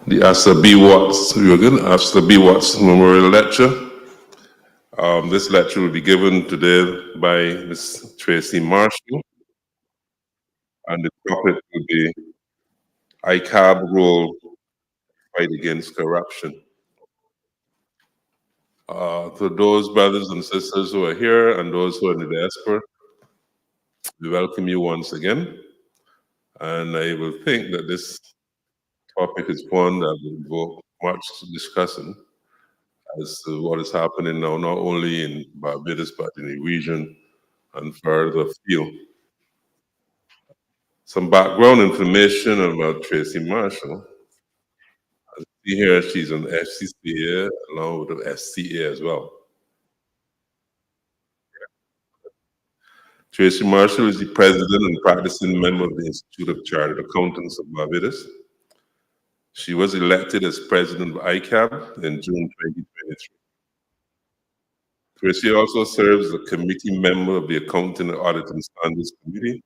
The Astor B.Watts, we were going Astor B.Watts Memorial Lecture. This lecture will be given today by Ms. Tracy Marshall, and the topic will be ICAB role fight against corruption. To those brothers and sisters who are here and those who are in the diaspora, we welcome you once again. And I will think that this topic is one that will invoke much discussion as to what is happening now, not only in Barbados, but in the region and further afield. Some background information about Tracy Marshall. As you see here, she's an FCCA along with the SCA as well. Tracy Marshall is the president and practicing member of the Institute of Chartered Accountants of Barbados. She was elected as president of ICAB in June 2023. Tracy also serves as a committee member of the Accounting and Auditing Standards Committee,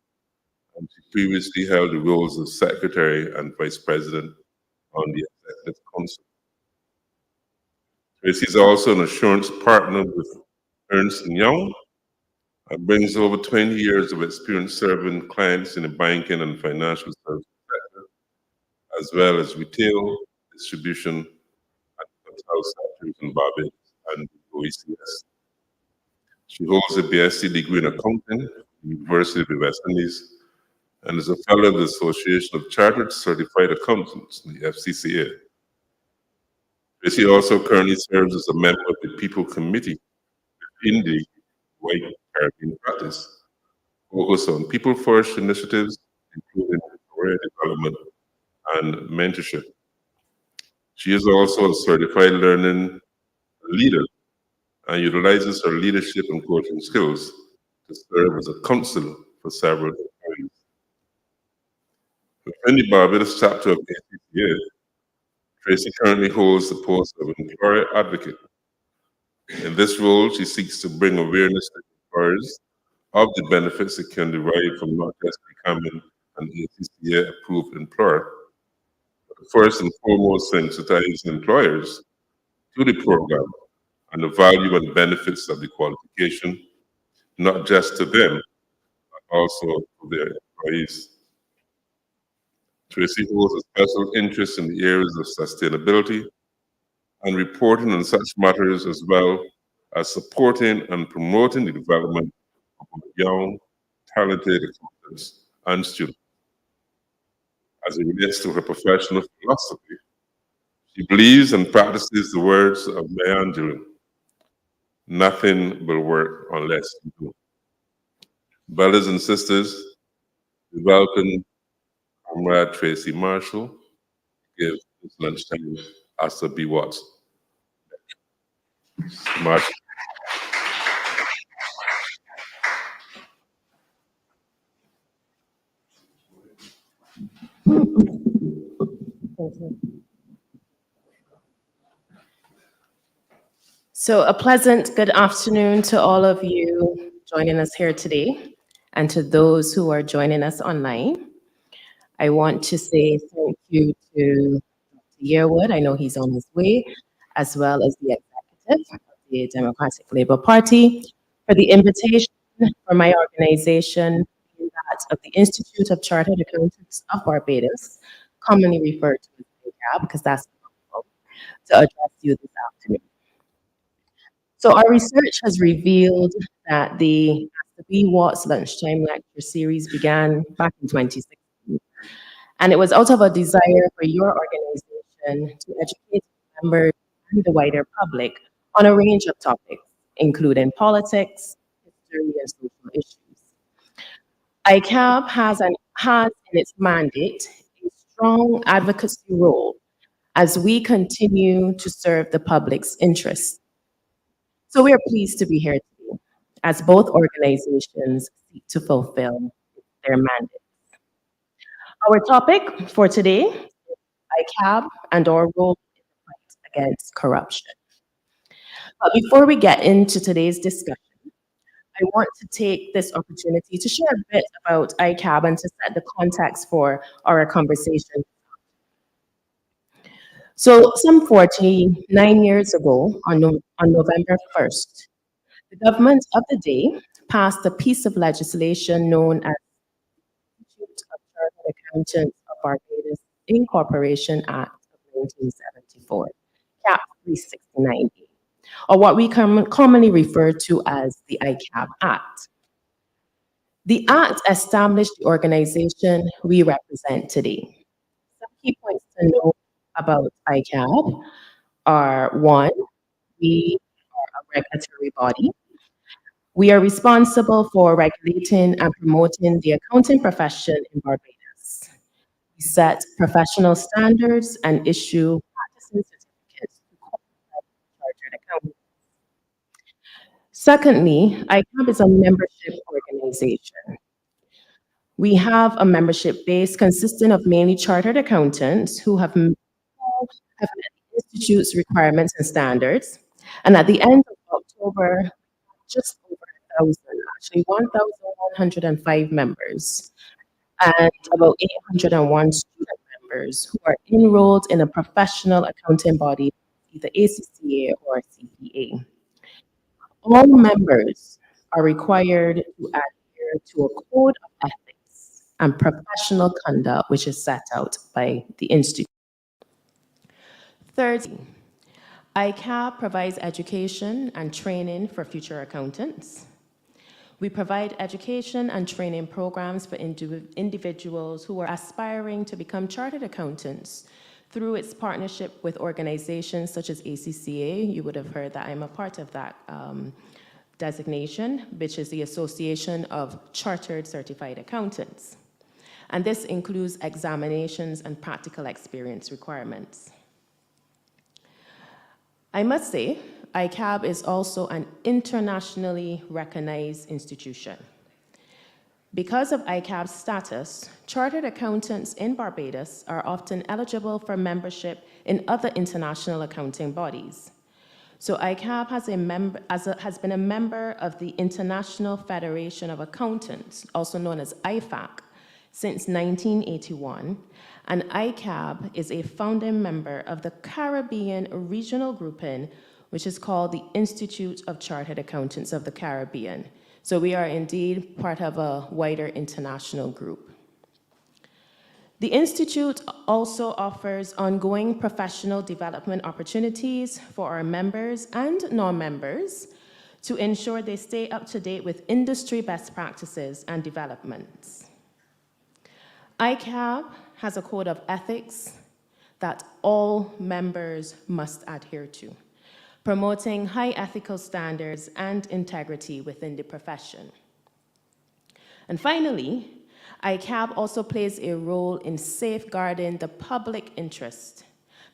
and she previously held the roles of secretary and vice president on the Executive Council. Tracy is also an assurance partner with Ernst & Young and brings over 20 years of experience serving clients in the banking and financial services sector, as well as retail, distribution, and hotel sectors in Barbados and OECS. She holds a BSc degree in accounting from the University of the West Indies and is a fellow of the Association of Chartered Certified Accountants, the FCCA. Tracy also currently serves as a member of the People Committee within the White Caribbean Practice, focused on people first initiatives, including career development and mentorship. She is also a certified learning leader and utilizes her leadership and coaching skills to serve as a counselor for several employees. Within the Barbados chapter of ACCA, Tracy currently holds the post of employer advocate. In this role, she seeks to bring awareness to employers of the benefits that can derive from not just becoming an ACCA approved employer, but first and foremost sensitizing employers to the program and the value and benefits of the qualification, not just to them, but also to their employees. Tracy holds a special interest in the areas of sustainability and reporting on such matters, as well as supporting and promoting the development of young, talented accountants and students. As it relates to her professional philosophy, she believes and practices the words of Maya Angelou: nothing will work unless you do. Brothers and sisters, we welcome Comrade Tracy Marshall to give this lunchtime Astor B.Watts. Marshall. So a pleasant good afternoon to all of you joining us here today and to those who are joining us online. I want to say thank you to Dr. Yearwood, I know he's on his way, as well as the executive of the Democratic Labour Party for the invitation for my organization, that of the Institute of Chartered Accountants of Barbados, commonly referred to as ICAB, because that's to address you this afternoon. So our research has revealed that the B.Watts Lunchtime Lecture Series began back in 2016. And it was out of a desire for your organization to educate members and the wider public on a range of topics, including politics, history, and social issues. ICAB has in its mandate a strong advocacy role as we continue to serve the public's interests. So we are pleased to be here today, as both organizations seek to fulfill their mandates. Our topic for today is ICAB and our role in the fight against corruption. But before we get into today's discussion, I want to take this opportunity to share a bit about ICAB and to set the context for our conversation. So, some 49 years ago, on November 1st, the government of the day passed a piece of legislation known as Institute of Chartered Accountants of Barbados Incorporation Act of 1974, CAP 369, or what we commonly refer to as the ICAB Act. The Act established the organization we represent today. Some key points to know about ICAB are one, we are a regulatory body. We are responsible for regulating and promoting the accounting profession in Barbados. We set professional standards and issue practicing certificates to qualified chartered accountants. Secondly, ICAB is a membership organization. We have a membership base consisting of mainly chartered accountants who have met the Institute's requirements and standards. And at the end of October, just over 1,000, actually 1,105 members, and about 801 student members who are enrolled in a professional accounting body, either ACCA or CPA. All members are required to adhere to a code of ethics and professional conduct, which is set out by the Institute. Thirdly, ICAB provides education and training for future accountants. We provide education and training programs for individuals who are aspiring to become chartered accountants through its partnership with organizations such as ACCA. You would have heard that I'm a part of that designation, which is the Association of Chartered Certified Accountants. And this includes examinations and practical experience requirements. I must say, ICAB is also an internationally recognized institution. Because of ICAB's status, chartered accountants in Barbados are often eligible for membership in other international accounting bodies. So ICAB has been a member of the International Federation of Accountants, also known as IFAC, since 1981, and ICAB is a founding member of the Caribbean regional grouping, which is called the Institute of Chartered Accountants of the Caribbean. So we are indeed part of a wider international group. The Institute also offers ongoing professional development opportunities for our members and non-members to ensure they stay up to date with industry best practices and developments. ICAB has a code of ethics that all members must adhere to, promoting high ethical standards and integrity within the profession. And finally, ICAB also plays a role in safeguarding the public interest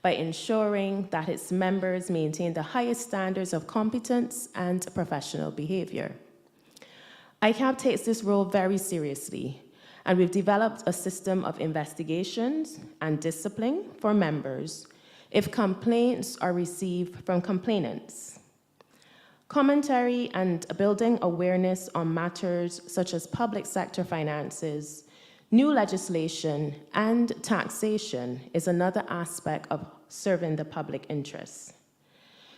by ensuring that its members maintain the highest standards of competence and professional behavior. ICAB takes this role very seriously, and we've developed a system of investigations and discipline for members if complaints are received from complainants. Commentary and building awareness on matters such as public sector finances, new legislation, and taxation is another aspect of serving the public interest.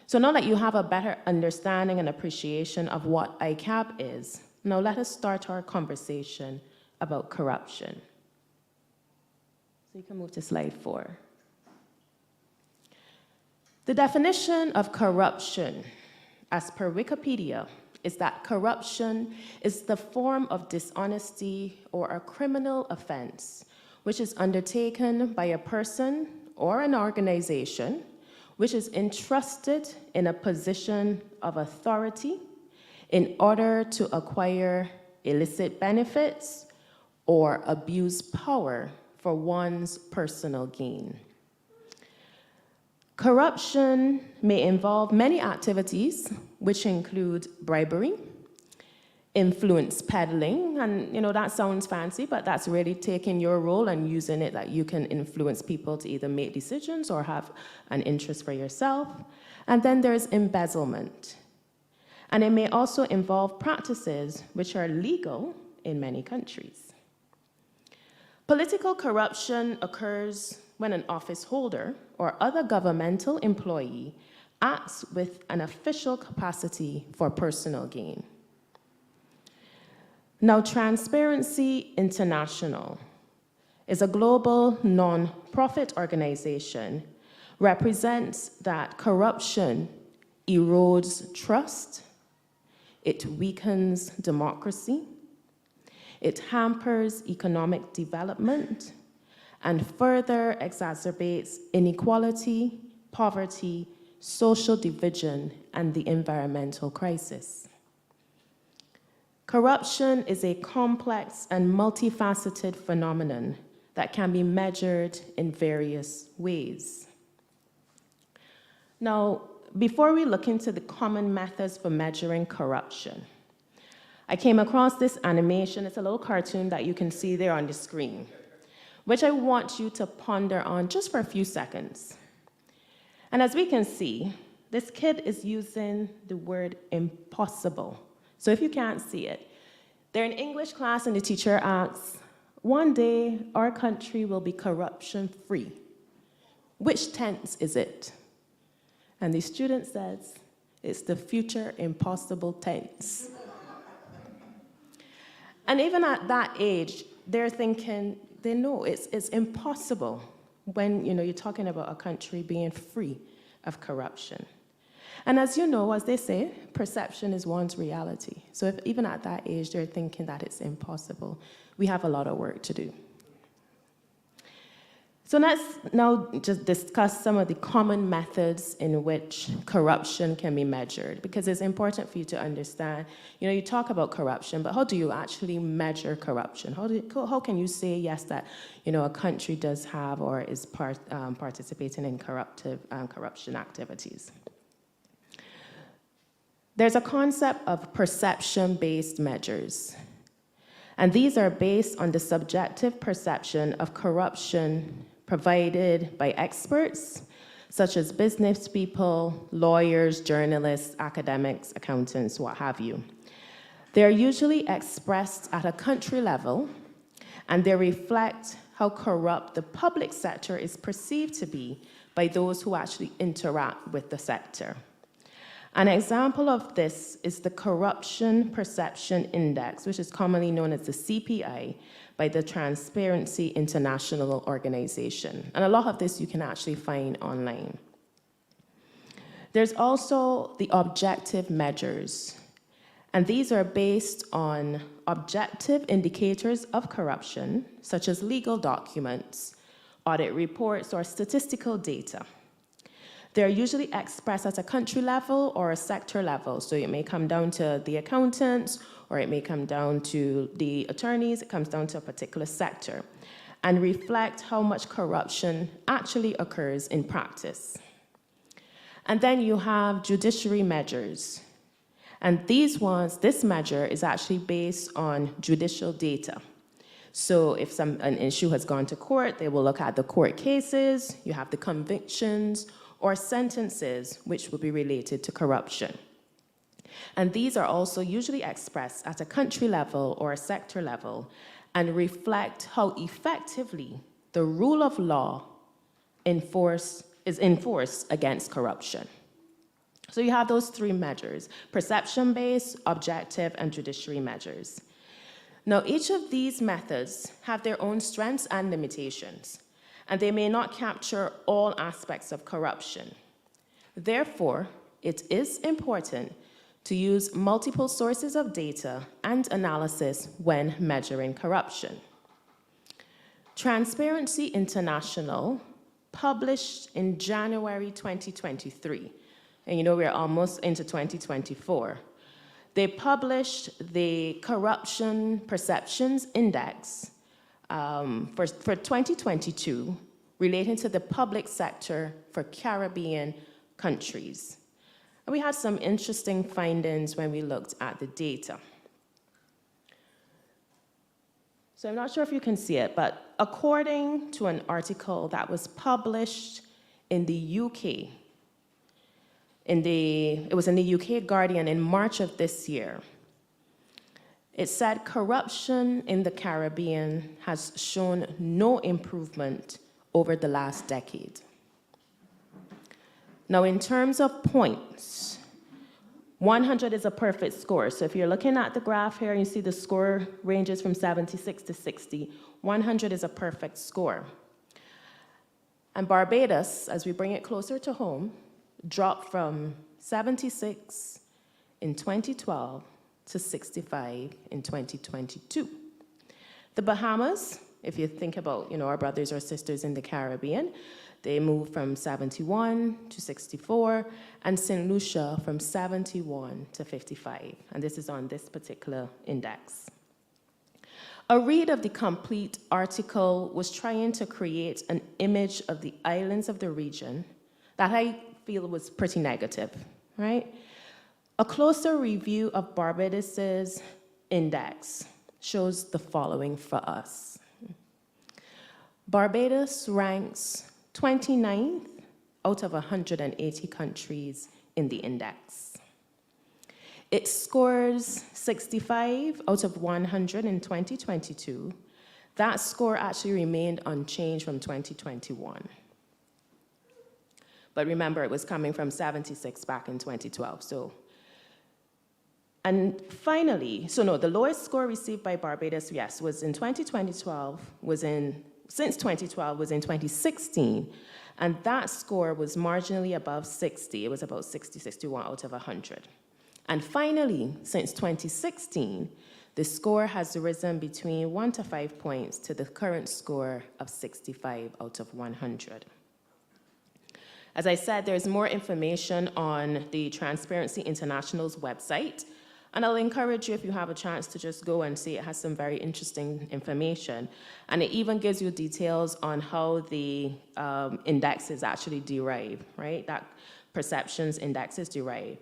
So now that you have a better understanding and appreciation of what ICAB is, now let us start our conversation about corruption. So you can move to slide 4. The definition of corruption, as per Wikipedia, is that corruption is the form of dishonesty or a criminal offense which is undertaken by a person or an organization which is entrusted in a position of authority in order to acquire illicit benefits or abuse power for one's personal gain. Corruption may involve many activities, which include bribery, influence peddling, and that sounds fancy, but that's really taking your role and using it that you can influence people to either make decisions or have an interest for yourself. And then there's embezzlement. And it may also involve practices which are legal in many countries. Political corruption occurs when an office holder or other governmental employee acts with an official capacity for personal gain. Now, Transparency International is a global non-profit organization, represents that corruption erodes trust, it weakens democracy, it hampers economic development, and further exacerbates inequality, poverty, social division, and the environmental crisis. Corruption is a complex and multifaceted phenomenon that can be measured in various ways. Now, before we look into the common methods for measuring corruption, I came across this animation. It's a little cartoon that you can see there on the screen, which I want you to ponder on just for a few seconds. And as we can see, this kid is using the word impossible. So if you can't see it, they're in English class and the teacher asks, "One day our country will be corruption-free. Which tense is it?" And the student says, "It's the future impossible tense." And even at that age, they're thinking, they know it's impossible when you're talking about a country being free of corruption. And as you know, as they say, perception is one's reality. So if even at that age they're thinking that it's impossible, we have a lot of work to do. So let's now just discuss some of the common methods in which corruption can be measured, because it's important for you to understand, you talk about corruption, but how do you actually measure corruption? How can you say, yes, that, a country does have or is participating in corruption activities? There's a concept of perception-based measures, and these are based on the subjective perception of corruption provided by experts, such as business people, lawyers, journalists, academics, accountants, what have you. They're usually expressed at a country level, and they reflect how corrupt the public sector is perceived to be by those who actually interact with the sector. An example of this is the Corruption Perception Index, which is commonly known as the CPI, by the Transparency International organization. And a lot of this you can actually find online. There's also the objective measures, and these are based on objective indicators of corruption, such as legal documents, audit reports, or statistical data. They're usually expressed at a country level or a sector level. So it may come down to the accountants, or it may come down to the attorneys. It comes down to a particular sector, and reflect how much corruption actually occurs in practice. And then you have judiciary measures. And this measure is actually based on judicial data. So if an issue has gone to court, they will look at the court cases, you have the convictions, or sentences which will be related to corruption. And these are also usually expressed at a country level or a sector level and reflect how effectively the rule of law is enforced against corruption. So you have those three measures: perception-based, objective, and judiciary measures. Now, each of these methods have their own strengths and limitations, and they may not capture all aspects of corruption. Therefore, it is important to use multiple sources of data and analysis when measuring corruption. Transparency International published in January 2023, and we're almost into 2024, they published the Corruption Perceptions Index for 2022 relating to the public sector for Caribbean countries. And we had some interesting findings when we looked at the data. So I'm not sure if you can see it, but according to an article that was published in the UK, it was in the UK Guardian in March of this year, it said corruption in the Caribbean has shown no improvement over the last decade. Now, in terms of points, 100 is a perfect score. So if you're looking at the graph here, you see the score ranges from 76 to 60. 100 is a perfect score. And Barbados, as we bring it closer to home, dropped from 76 in 2012 to 65 in 2022. The Bahamas, if you think about, our brothers or sisters in the Caribbean, they moved from 71 to 64, and St. Lucia from 71 to 55. And this is on this particular index. A read of the complete article was trying to create an image of the islands of the region that I feel was pretty negative, right? A closer review of Barbados's index shows the following for us. Barbados ranks 29th out of 180 countries in the index. It scores 65 out of 100 in 2022. That score actually remained unchanged from 2021. But remember, it was coming from 76 back in 2012. And finally, the lowest score received by Barbados, yes, was in 2012, since 2012 was in 2016, and that score was marginally above 60. It was about 60, 61 out of 100. And finally, since 2016, the score has risen between 1 to 5 points to the current score of 65 out of 100. As I said, there's more information on the Transparency International's website, and I'll encourage you, if you have a chance, to just go and see. It has some very interesting information. And it even gives you details on how the index is actually derived, right? That perceptions index is derived.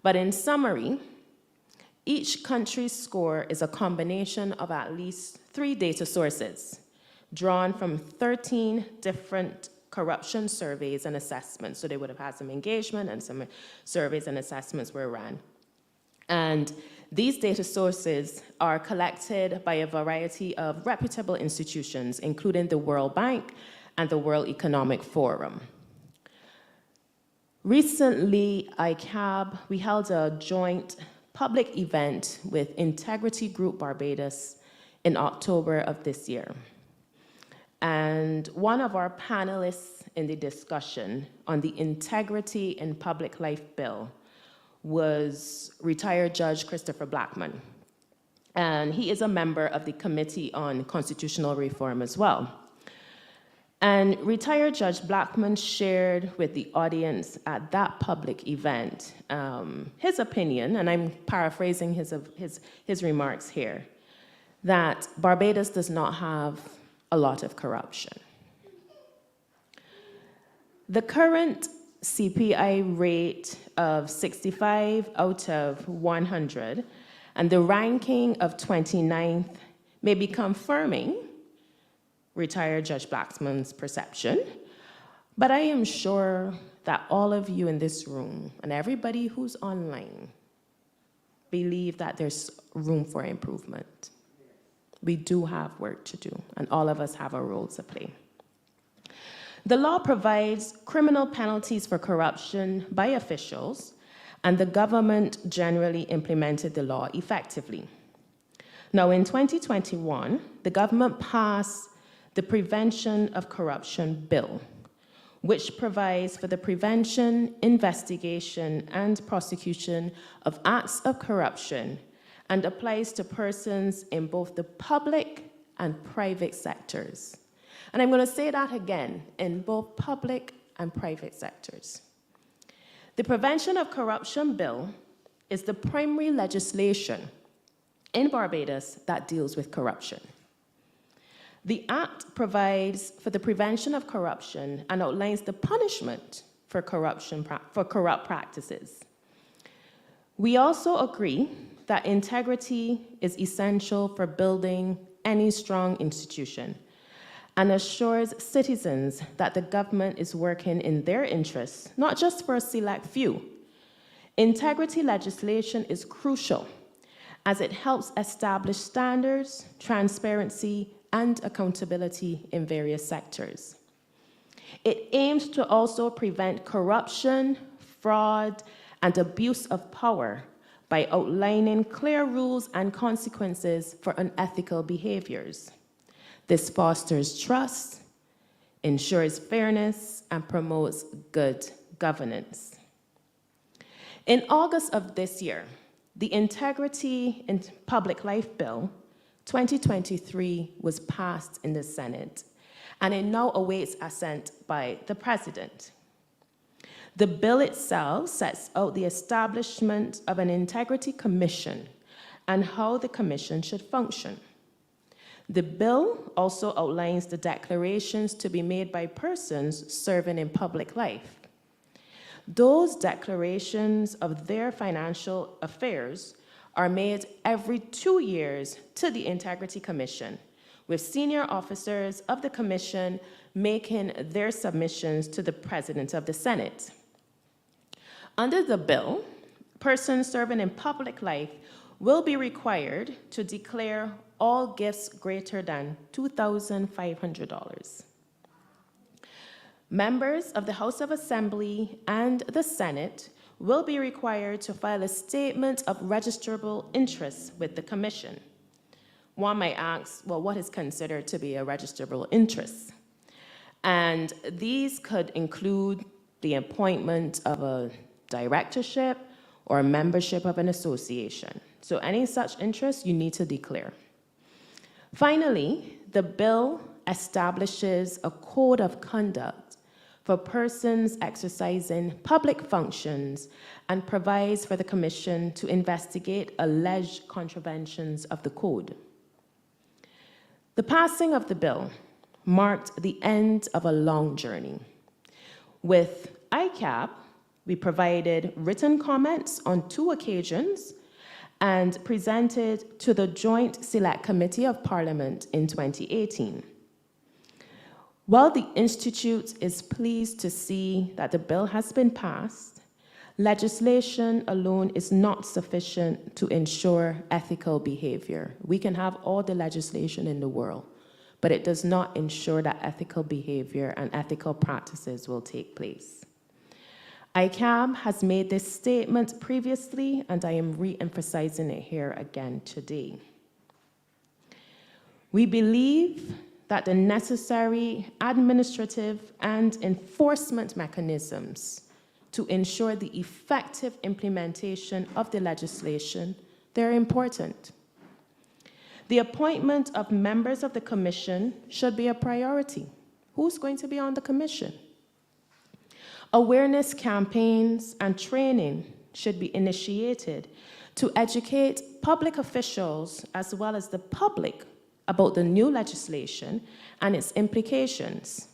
But in summary, each country's score is a combination of at least 3 data sources drawn from 13 different corruption surveys and assessments. So they would have had some engagement, and some surveys and assessments were ran. And these data sources are collected by a variety of reputable institutions, including the World Bank and the World Economic Forum. Recently, ICAB, we held a joint public event with Integrity Group Barbados in October of this year. And one of our panelists in the discussion on the Integrity in Public Life Bill was retired Judge Christopher Blackman. And he is a member of the Committee on Constitutional Reform as well. And retired Judge Blackman shared with the audience at that public event his opinion, and I'm paraphrasing his remarks here, that Barbados does not have a lot of corruption. The current CPI rate of 65 out of 100 and the ranking of 29th may be confirming retired Judge Blackman's perception, but I am sure that all of you in this room and everybody who's online believe that there's room for improvement. We do have work to do, and all of us have a role to play. The law provides criminal penalties for corruption by officials, and the government generally implemented the law effectively. Now, in 2021, the government passed the Prevention of Corruption Bill, which provides for the prevention, investigation, and prosecution of acts of corruption and applies to persons in both the public and private sectors. And I'm going to say that again, in both public and private sectors. The Prevention of Corruption Bill is the primary legislation in Barbados that deals with corruption. The Act provides for the prevention of corruption and outlines the punishment for corrupt practices. We also agree that integrity is essential for building any strong institution, and assures citizens that the government is working in their interests, not just for a select few. Integrity legislation is crucial as it helps establish standards, transparency, and accountability in various sectors. It aims to also prevent corruption, fraud, and abuse of power by outlining clear rules and consequences for unethical behaviors. This fosters trust, ensures fairness, and promotes good governance. In August of this year, the Integrity in Public Life Bill 2023 was passed in the Senate, and it now awaits assent by the President. The bill itself sets out the establishment of an integrity commission and how the commission should function. The bill also outlines the declarations to be made by persons serving in public life. Those declarations of their financial affairs are made every 2 years to the Integrity Commission, with senior officers of the Commission making their submissions to the President of the Senate. Under the bill, persons serving in public life will be required to declare all gifts greater than $2,500. Members of the House of Assembly and the Senate will be required to file a statement of registrable interest with the Commission. One might ask, well, what is considered to be a registrable interest? And these could include the appointment of a directorship or a membership of an association. So any such interest you need to declare. Finally, the bill establishes a code of conduct for persons exercising public functions and provides for the Commission to investigate alleged contraventions of the code. The passing of the bill marked the end of a long journey. With ICAB, we provided written comments on 2 occasions and presented to the Joint Select Committee of Parliament in 2018. While the Institute is pleased to see that the bill has been passed, legislation alone is not sufficient to ensure ethical behavior. We can have all the legislation in the world, but it does not ensure that ethical behavior and ethical practices will take place. ICAB has made this statement previously, and I am re-emphasizing it here again today. We believe that the necessary administrative and enforcement mechanisms to ensure the effective implementation of the legislation, they're important. The appointment of members of the Commission should be a priority. Who's going to be on the Commission? Awareness campaigns and training should be initiated to educate public officials as well as the public about the new legislation and its implications.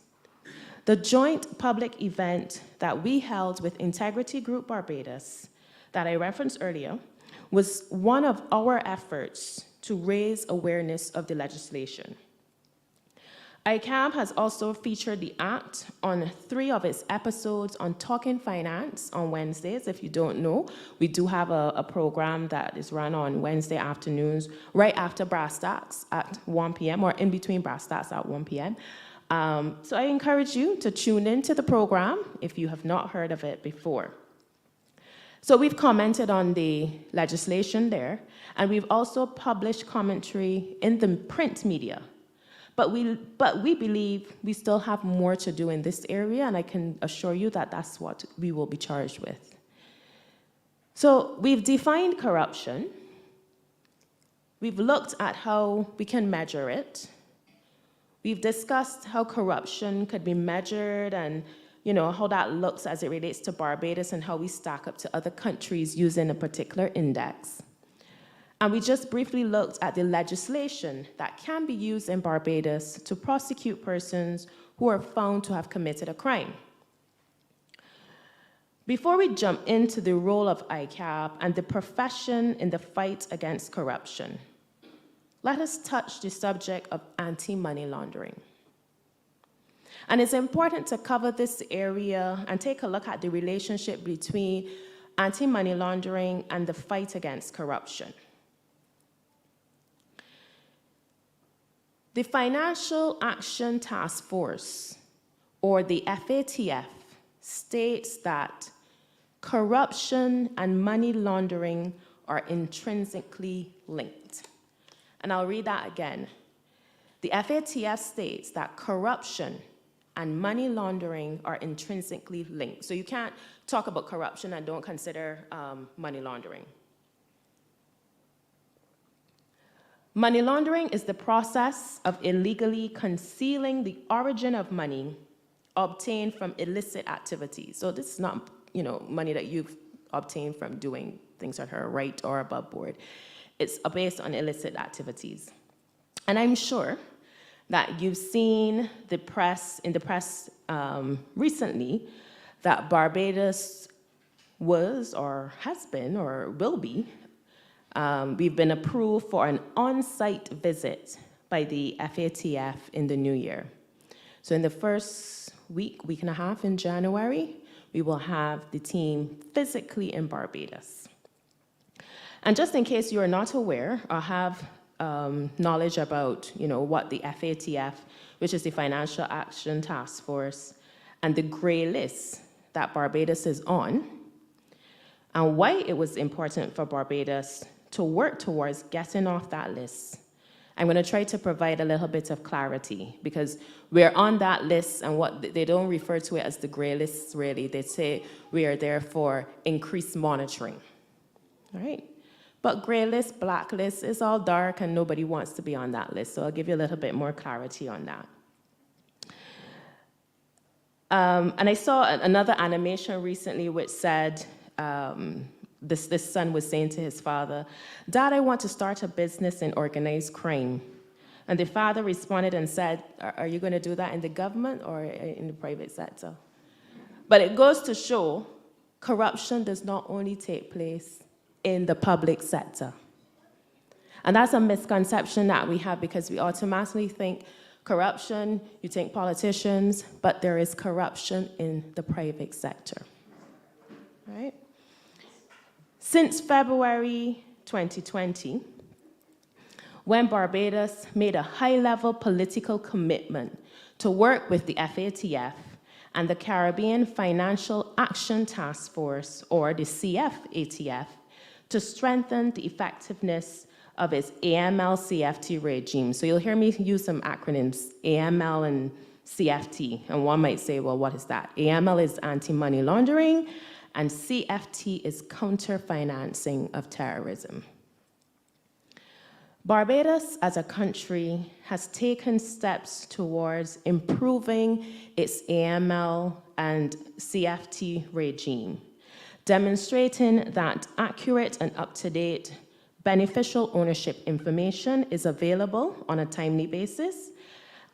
The joint public event that we held with Integrity Group Barbados that I referenced earlier was one of our efforts to raise awareness of the legislation. ICAB has also featured the Act on 3 of its episodes on Talking Finance on Wednesdays. If you don't know, we do have a program that is run on Wednesday afternoons, right after Brass Tacks at 1 p.m. or in between Brass Tacks at 1 p.m. So I encourage you to tune into the program if you have not heard of it before. So we've commented on the legislation there, and we've also published commentary in the print media. But we believe we still have more to do in this area, and I can assure you that that's what we will be charged with. So we've defined corruption. We've looked at how we can measure it. We've discussed how corruption could be measured and how that looks as it relates to Barbados and how we stack up to other countries using a particular index. And we just briefly looked at the legislation that can be used in Barbados to prosecute persons who are found to have committed a crime. Before we jump into the role of ICAB and the profession in the fight against corruption, let us touch the subject of anti-money laundering. And it's important to cover this area and take a look at the relationship between anti-money laundering and the fight against corruption. The Financial Action Task Force or the FATF, states that corruption and money laundering are intrinsically linked. And I'll read that again. The FATF states that corruption and money laundering are intrinsically linked. So you can't talk about corruption and don't consider money laundering. Money laundering is the process of illegally concealing the origin of money obtained from illicit activities. So this is not, money that you've obtained from doing things that are right or above board. It's based on illicit activities. And I'm sure that you've seen in the press recently that Barbados was or has been or will be. We've been approved for an on-site visit by the FATF in the new year. So in the first week and a half in January, we will have the team physically in Barbados. And just in case you are not aware or have knowledge about, what the FATF, which is the Financial Action Task Force, and the gray list that Barbados is on, and why it was important for Barbados to work towards getting off that list. I'm going to try to provide a little bit of clarity because we're on that list, and what they don't refer to it as the gray list, really. They say we are there for increased monitoring. All right? But gray list, black list is all dark, and nobody wants to be on that list. So I'll give you a little bit more clarity on that. And I saw another animation recently which said, this son was saying to his father, "Dad, I want to start a business in organized crime." And the father responded and said, "Are you going to do that in the government or in the private sector?" But it goes to show corruption does not only take place in the public sector. And that's a misconception that we have because we automatically think corruption, you think politicians, but there is corruption in the private sector. Right? Since February 2020, when Barbados made a high-level political commitment to work with the FATF and the Caribbean Financial Action Task Force, or the CFATF, to strengthen the effectiveness of its AML-CFT regime. So you'll hear me use some acronyms, AML and CFT, and one might say, well, what is that? AML is anti-money laundering, and CFT is counter-financing of terrorism. Barbados, as a country, has taken steps towards improving its AML and CFT regime, demonstrating that accurate and up-to-date beneficial ownership information is available on a timely basis,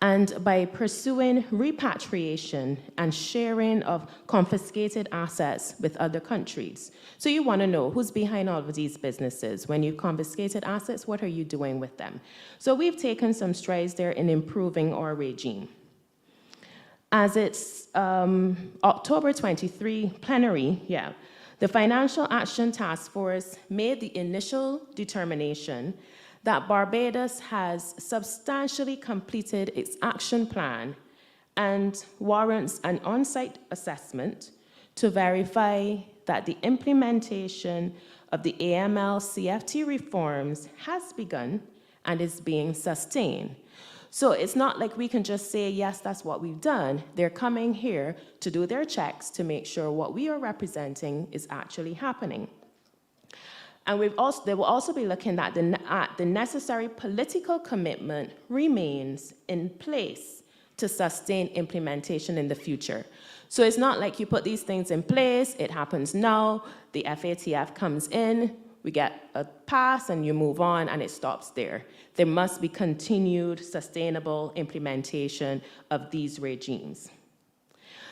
and by pursuing repatriation and sharing of confiscated assets with other countries. So you want to know who's behind all of these businesses. When you confiscated assets, what are you doing with them? So we've taken some strides there in improving our regime. As its October 23 plenary, the Financial Action Task Force made the initial determination that Barbados has substantially completed its action plan and warrants an on-site assessment to verify that the implementation of the AML-CFT reforms has begun and is being sustained. So it's not like we can just say, yes, that's what we've done. They're coming here to do their checks to make sure what we are representing is actually happening. And they will also be looking at the necessary political commitment remains in place to sustain implementation in the future. So it's not like you put these things in place, it happens now, the FATF comes in, we get a pass and you move on and it stops there. There must be continued sustainable implementation of these regimes.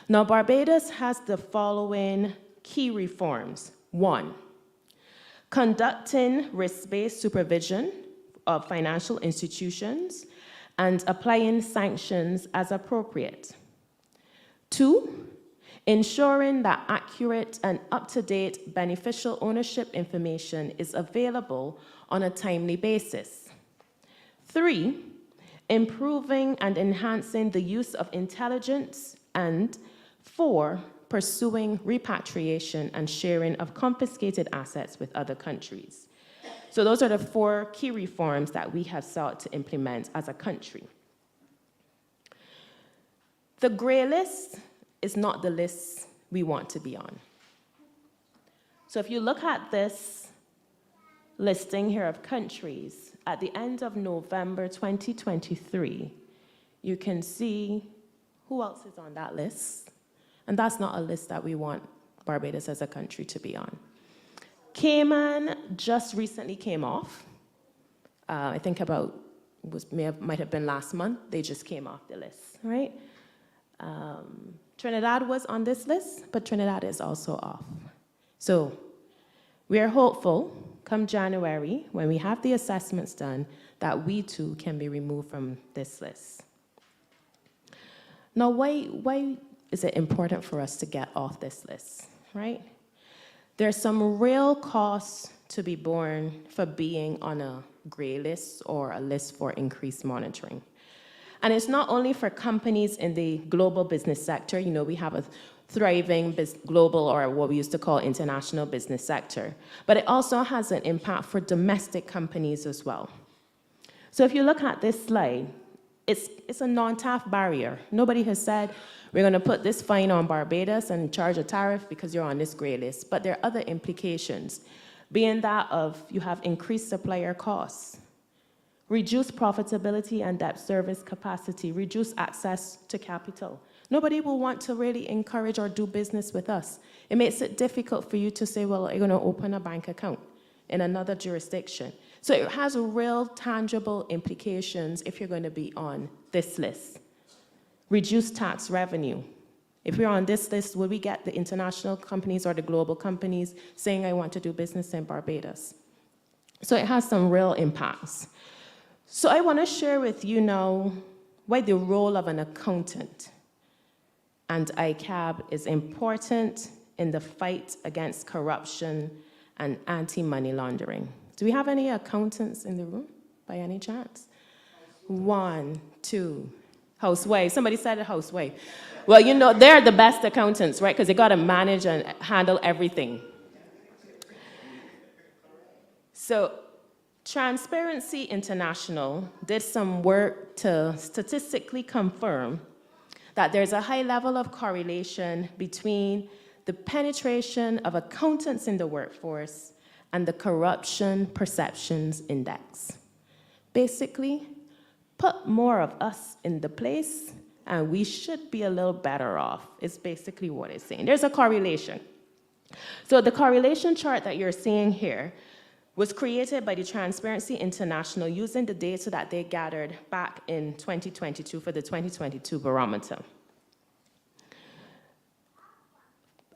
Now, Barbados has the following key reforms. 1, conducting risk-based supervision of financial institutions and applying sanctions as appropriate. 2, ensuring that accurate and up-to-date beneficial ownership information is available on a timely basis. 3, improving and enhancing the use of intelligence And 4, pursuing repatriation and sharing of confiscated assets with other countries. So those are the 4 key reforms that we have sought to implement as a country. The gray list is not the list we want to be on. So if you look at this listing here of countries, at the end of November 2023, you can see who else is on that list. And that's not a list that we want Barbados as a country to be on. Cayman just recently came off. I think might have been last month. They just came off the list, right? Trinidad was on this list, but Trinidad is also off. So we are hopeful, come January, when we have the assessments done, that we too can be removed from this list. Now, why is it important for us to get off this list, right? There's some real costs to be borne for being on a gray list or a list for increased monitoring. And it's not only for companies in the global business sector. You know, we have a thriving global, or what we used to call international business sector, but it also has an impact for domestic companies as well. So if you look at this slide, it's a non-tariff barrier. Nobody has said, we're going to put this fine on Barbados and charge a tariff because you're on this gray list. But there are other implications, being that of you have increased supplier costs, reduced profitability and debt service capacity, reduced access to capital. Nobody will want to really encourage or do business with us. It makes it difficult for you to say, well, you're going to open a bank account in another jurisdiction. So it has real tangible implications if you're going to be on this list. Reduced tax revenue. If we're on this list, will we get the international companies or the global companies saying, I want to do business in Barbados? So it has some real impacts. So I want to share with you now why the role of an accountant and ICAB is important in the fight against corruption and anti-money laundering. Do we have any accountants in the room by any chance? 1, 2. Housewife. Somebody said a housewife. Well, you know, they're the best accountants, right? Because they got to manage and handle everything. So Transparency International did some work to statistically confirm that there's a high level of correlation between the penetration of accountants in the workforce and the Corruption Perceptions Index. Basically, put more of us in the place, and we should be a little better off, is basically what it's saying. There's a correlation. So the correlation chart that you're seeing here was created by the Transparency International using the data that they gathered back in 2022 for the 2022 barometer.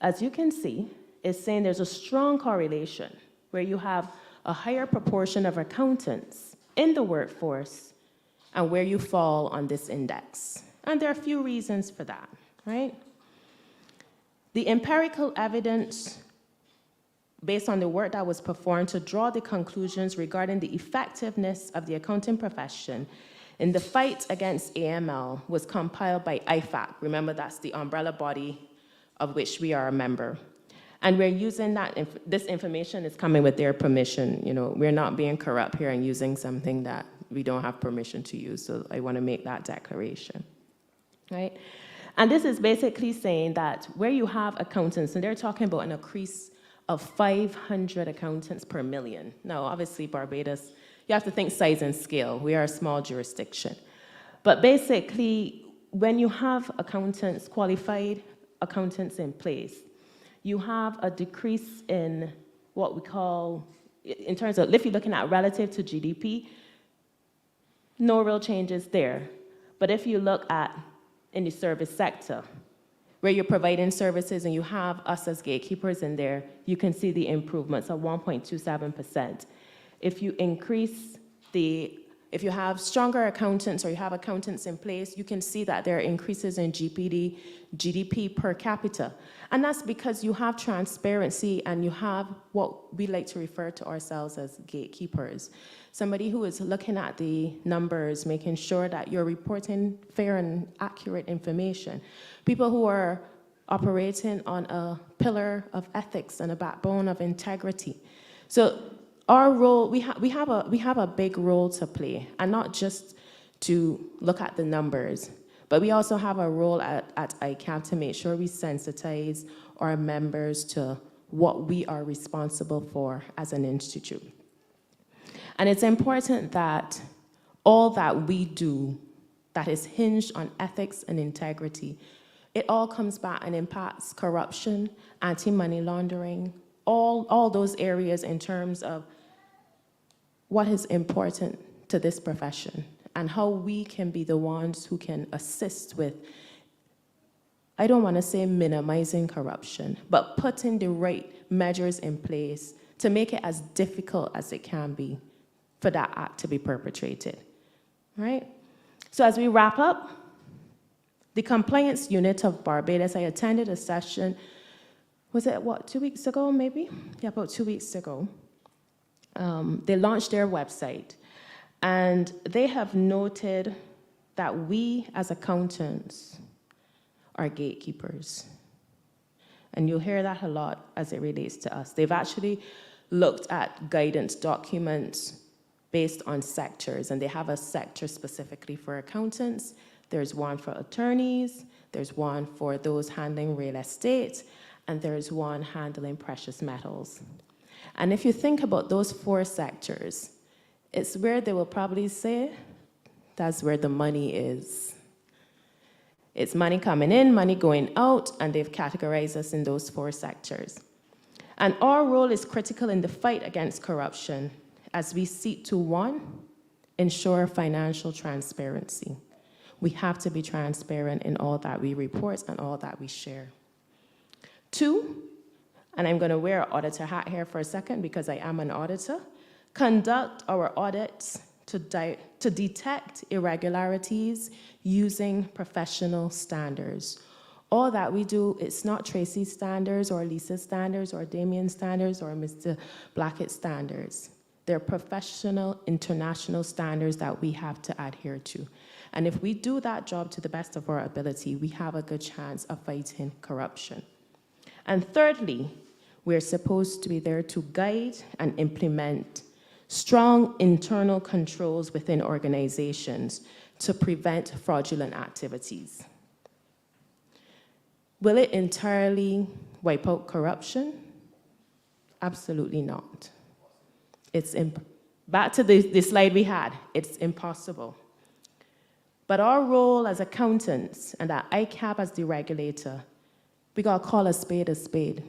As you can see, it's saying there's a strong correlation where you have a higher proportion of accountants in the workforce and where you fall on this index. And there are a few reasons for that, right? The empirical evidence based on the work that was performed to draw the conclusions regarding the effectiveness of the accounting profession in the fight against AML was compiled by IFAC. Remember, that's the umbrella body of which we are a member. And we're using that, this information is coming with their permission. You know, we're not being corrupt here and using something that we don't have permission to use. So I want to make that declaration, right? And this is basically saying that where you have accountants, and they're talking about an increase of 500 accountants per million. Now, obviously, Barbados, you have to think size and scale. We are a small jurisdiction. But basically, when you have accountants, qualified accountants in place, you have a decrease in what we call, in terms of, if you're looking at relative to GDP, no real changes there. But if you look at in the service sector, where you're providing services and you have us as gatekeepers in there, you can see the improvements of 1.27%. If you increase the if you have stronger accountants or you have accountants in place, you can see that there are increases in GDP per capita. And that's because you have transparency and you have what we like to refer to ourselves as gatekeepers. Somebody who is looking at the numbers, making sure that you're reporting fair and accurate information. People who are operating on a pillar of ethics and a backbone of integrity. So our role, we have a big role to play, and not just to look at the numbers, but we also have a role at ICAB to make sure we sensitize our members to what we are responsible for as an institute. And it's important that all that we do that is hinged on ethics and integrity, it all comes back and impacts corruption, anti-money laundering, all those areas in terms of what is important to this profession and how we can be the ones who can assist with, I don't want to say minimizing corruption, but putting the right measures in place to make it as difficult as it can be for that act to be perpetrated, right? So as we wrap up, the compliance unit of Barbados, I attended a session, was it, 2 weeks ago, maybe? Yeah, about 2 weeks ago. They launched their website, and they have noted that we as accountants are gatekeepers. And you'll hear that a lot as it relates to us. They've actually looked at guidance documents based on sectors, and they have a sector specifically for accountants. There's one for attorneys, there's one for those handling real estate, and there's one handling precious metals. And if you think about those 4 sectors, it's where they will probably say, that's where the money is. It's money coming in, money going out, and they've categorized us in those 4 sectors. And our role is critical in the fight against corruption as we seek to, 1, ensure financial transparency. We have to be transparent in all that we report and all that we share. 2, and I'm going to wear an auditor hat here for a second because I am an auditor, conduct our audits to detect irregularities using professional standards. All that we do, it's not Tracy's standards or Lisa's standards or Damien's standards or Mr. Blackett's standards. They're professional, international standards that we have to adhere to. And if we do that job to the best of our ability, we have a good chance of fighting corruption. And thirdly, we're supposed to be there to guide and implement strong internal controls within organizations to prevent fraudulent activities. Will it entirely wipe out corruption? Absolutely not. Back to the slide we had, it's impossible. But our role as accountants and at ICAB as the regulator, we gotta call a spade a spade.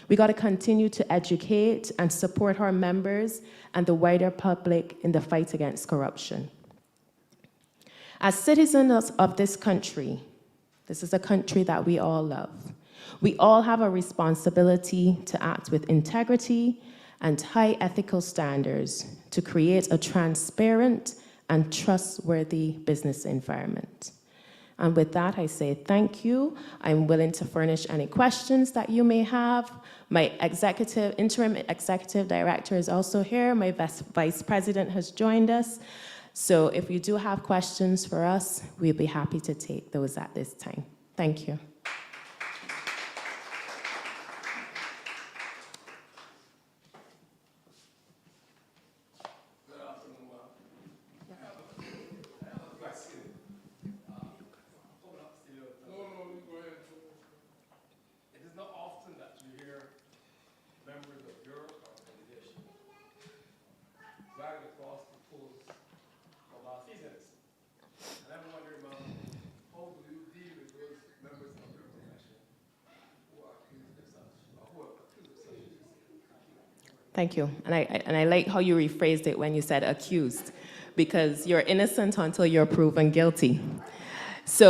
We gotta continue to educate and support our members and the wider public in the fight against corruption. As citizens of this country, this is a country that we all love. We all have a responsibility to act with integrity and high ethical standards to create a transparent and trustworthy business environment. And with that, I say thank you. I'm willing to furnish any questions that you may have. My interim executive director is also here. My vice president has joined us. So if you do have questions for us, we'll be happy to take those at this time. Thank you. Thank you. And I like how you rephrased it when you said accused, because you're innocent until you're proven guilty. So